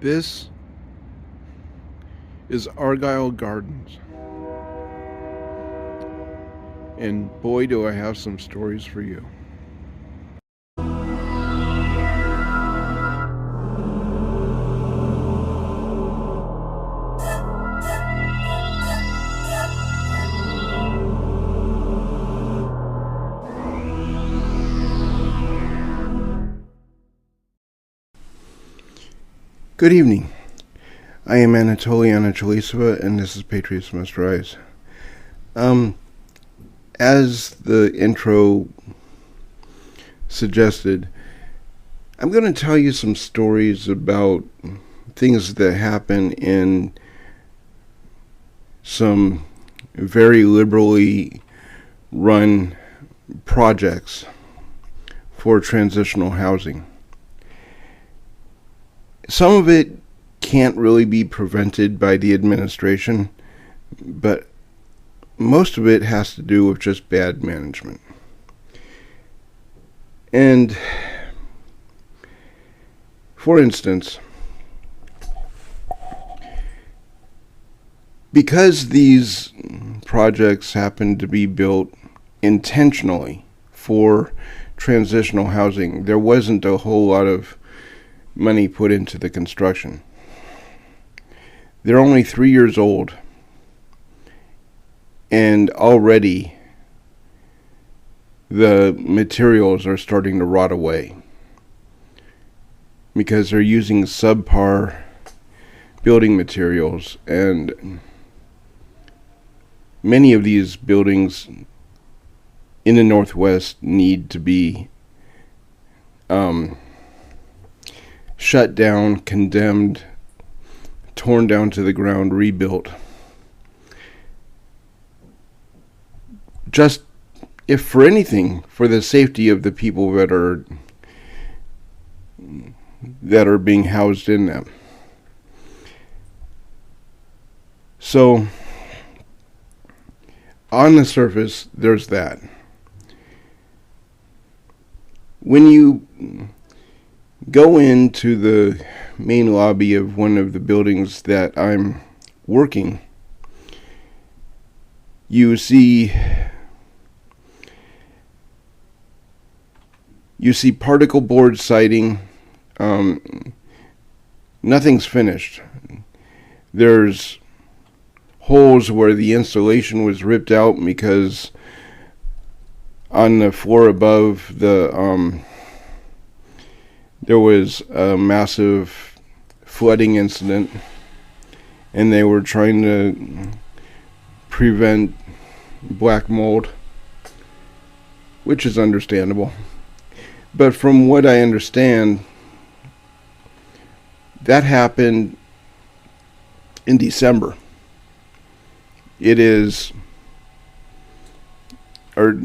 This is Argyle Gardens, and boy, do I have some stories for you. Good evening. I am Anatoly Anatolisova, and this is Patriots Must Rise. As the intro suggested, I'm going to tell you some stories about things that happen in some very liberally run projects for transitional housing. Some of it can't really be prevented by the administration, but most of it has to do with just bad management. And for instance, because these projects happen to be built intentionally for transitional housing, there wasn't a whole lot of money put into the construction. They're only 3 years old, and already the materials are starting to rot away because they're using subpar building materials, and many of these buildings in the Northwest need to be shut down, condemned, torn down to the ground, rebuilt. Just, if for anything, for the safety of the people that are being housed in them. So, on the surface, there's that. When you go into the main lobby of one of the buildings that I'm working, you see particle board siding. Nothing's finished. There's holes where the insulation was ripped out because on the floor above there was a massive flooding incident, and they were trying to prevent black mold, which is understandable. But from what I understand, that happened in December. It is, or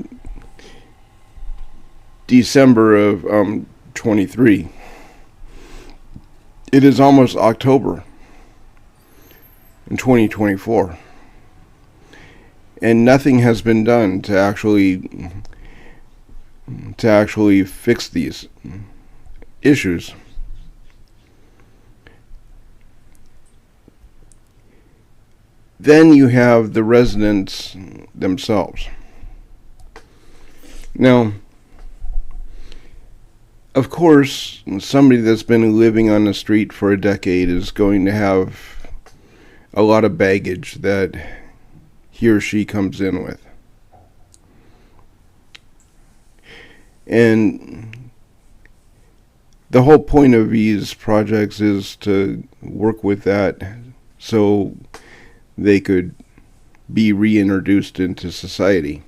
December of 23. It is almost October in 2024, and nothing has been done to actually fix these issues. Then you have the residents themselves. Now, of course, somebody that's been living on the street for a decade is going to have a lot of baggage that he or she comes in with. And the whole point of these projects is to work with that so they could be reintroduced into society.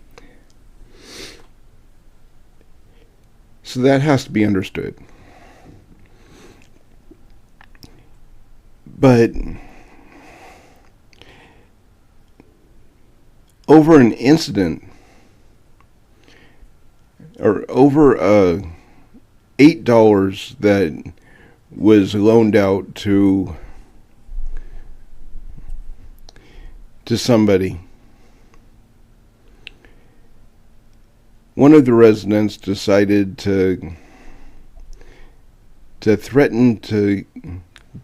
So that has to be understood. But over an incident, or over $8 that was loaned out to somebody, one of the residents decided to threaten to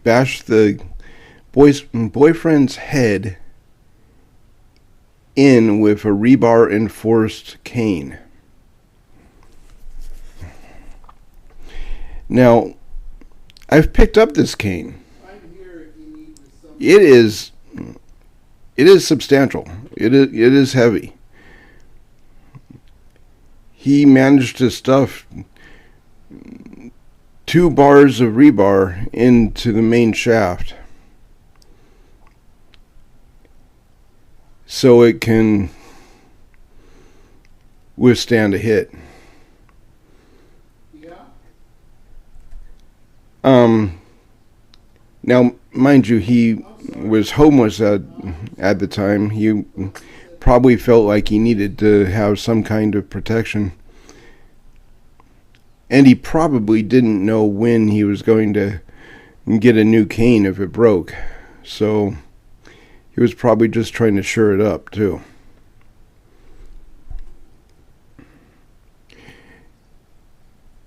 bashed the boyfriend's head in with a rebar enforced cane. Now, I've picked up this cane. It is substantial. It is heavy. He managed to stuff 2 bars of rebar into the main shaft so it can withstand a hit. Now, mind you, he was homeless at the time. He probably felt like he needed to have some kind of protection. And he probably didn't know when he was going to get a new cane if it broke. So he was probably just trying to shore it up, too.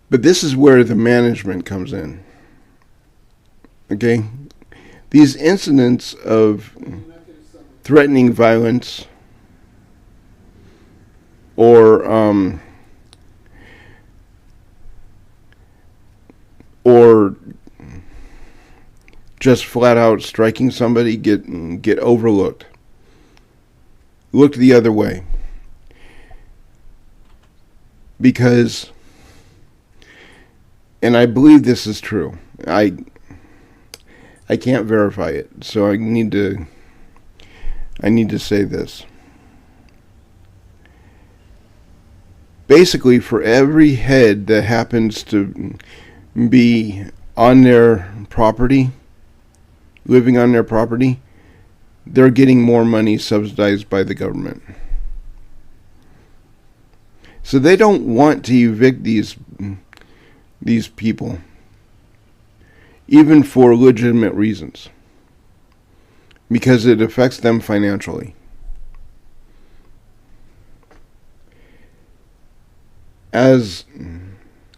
But this is where the management comes in. Okay? These incidents of threatening violence or just flat out striking somebody get overlooked. Looked the other way. Because, and I believe this is true, I can't verify it, so I need to say this. Basically, for every head that happens to be on their property, living on their property, they're getting more money subsidized by the government. So they don't want to evict these people, even for legitimate reasons, because it affects them financially. As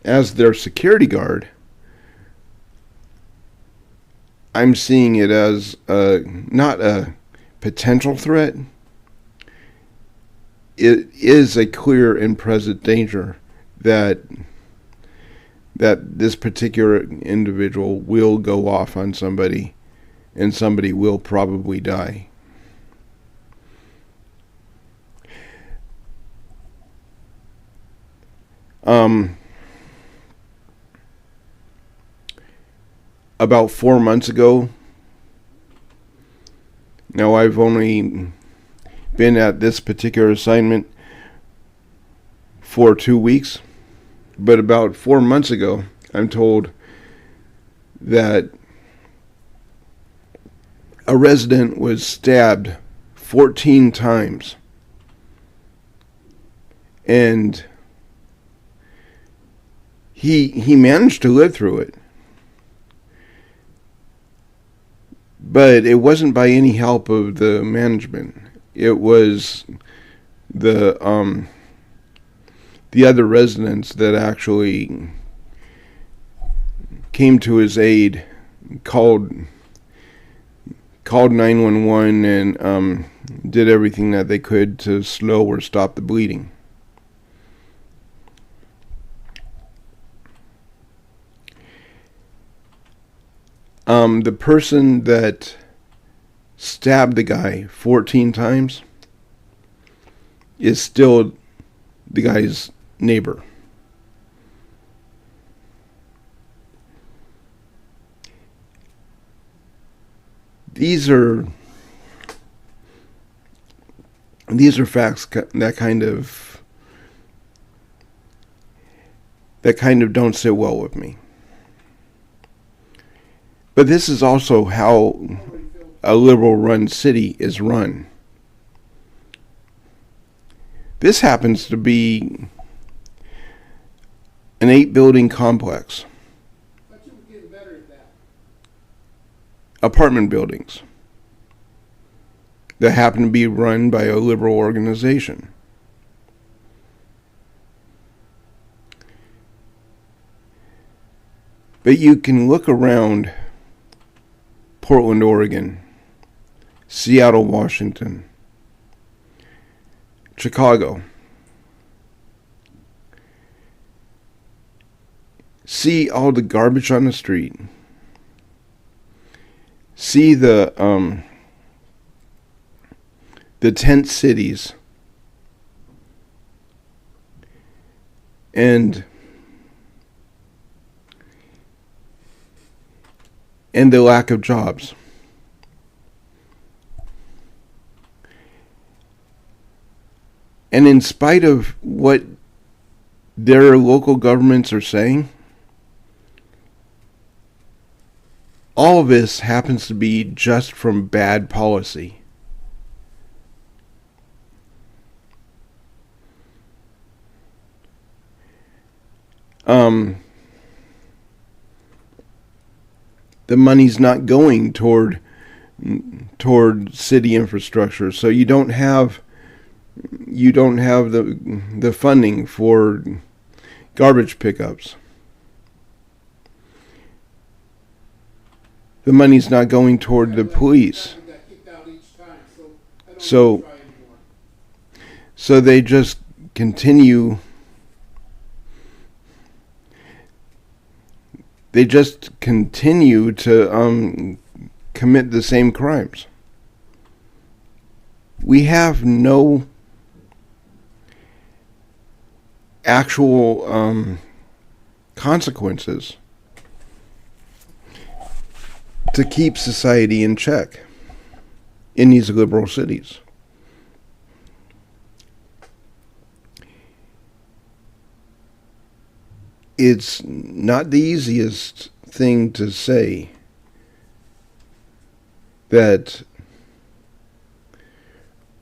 their security guard, I'm seeing it as not a potential threat. It is a clear and present danger that this particular individual will go off on somebody and somebody will probably die. About 4 months ago, now I've only been at this particular assignment for 2 weeks, but about 4 months ago, I'm told that a resident was stabbed 14 times, and he managed to live through it. But it wasn't by any help of the management. It was the other residents that actually came to his aid, called 911 and did everything that they could to slow or stop the bleeding. The person that stabbed the guy 14 times is still the guy's neighbor. These are facts that kind of don't sit well with me. But this is also how a liberal-run city is run. This happens to be an 8-building complex. But you were getting better at that. Apartment buildings that happen to be run by a liberal organization. But you can look around Portland, Oregon, Seattle, Washington, Chicago. See all the garbage on the street. See the tent cities and the lack of jobs. And in spite of what their local governments are saying, all of this happens to be just from bad policy. The money's not going toward city infrastructure, so you don't have the funding for garbage pickups. The money's not going toward the police. So they just continue. They just continue to commit the same crimes. We have no actual consequences to keep society in check in these liberal cities. It's not the easiest thing to say that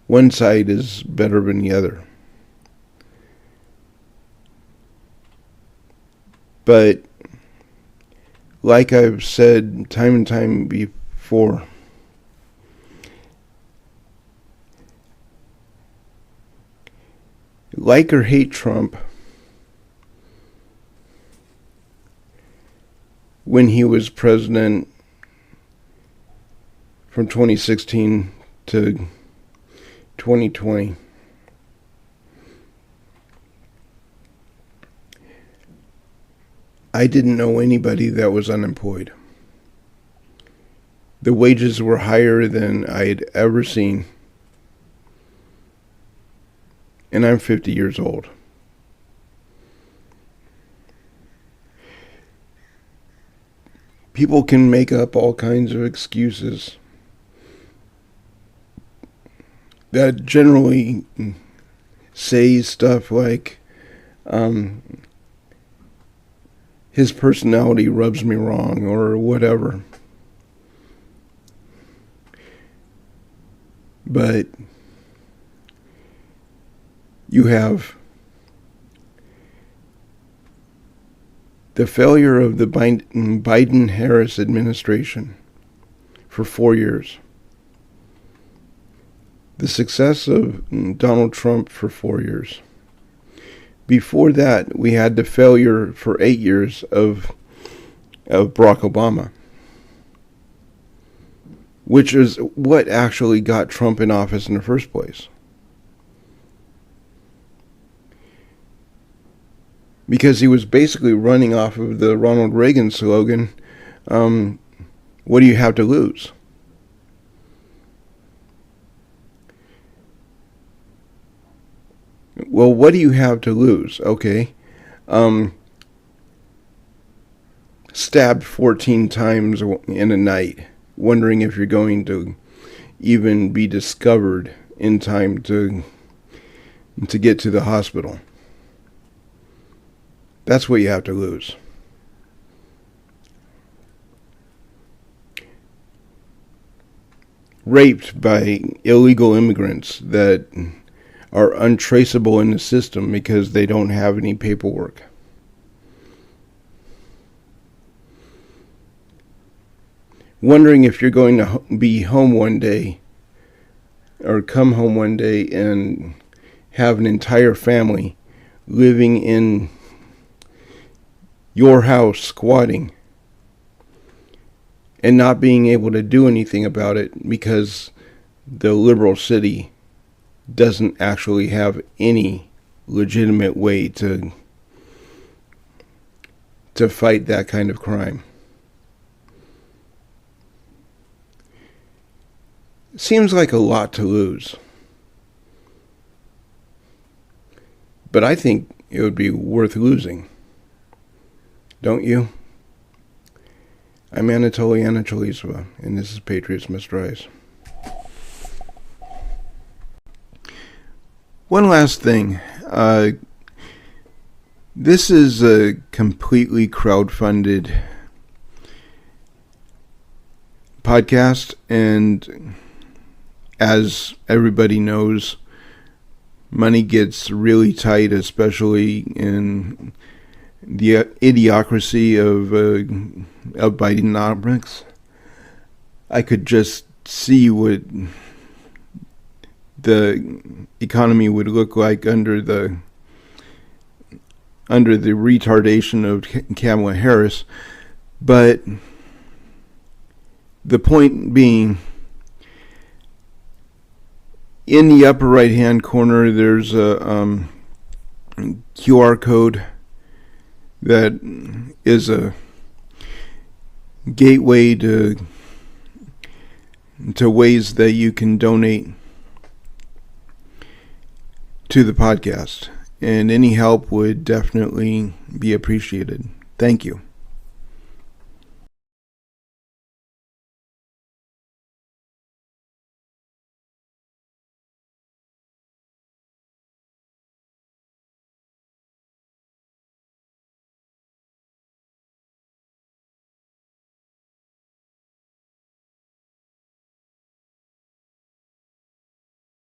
one side is better than the other. But like I've said time and time before, like or hate Trump, when he was president from 2016 to 2020, I didn't know anybody that was unemployed. The wages were higher than I had ever seen. And I'm 50 years old. People can make up all kinds of excuses that generally say stuff like, his personality rubs me wrong or whatever. But you have the failure of the Biden-Harris administration for 4 years. The success of Donald Trump for 4 years. Before that, we had the failure for 8 years of Barack Obama, which is what actually got Trump in office in the first place. Because he was basically running off of the Ronald Reagan slogan, what do you have to lose? Well, what do you have to lose? Okay. Stabbed 14 times in a night, wondering if you're going to even be discovered in time to get to the hospital. That's what you have to lose. Raped by illegal immigrants that are untraceable in the system because they don't have any paperwork. Wondering if you're going to be home one day or come home one day and have an entire family living in your house squatting and not being able to do anything about it because the liberal city doesn't actually have any legitimate way to fight that kind of crime. Seems like a lot to lose. But I think it would be worth losing. Don't you? I'm Anatoly Anatolisova, and this is Patriots Must Rise. One last thing. This is a completely crowdfunded podcast, and as everybody knows, money gets really tight, especially in the idiocracy of Bidenomics. I could just see what the economy would look like under the retardation of Kamala Harris. But the point being, in the upper right hand corner there's a QR code that is a gateway to ways that you can donate to the podcast, and any help would definitely be appreciated. Thank you.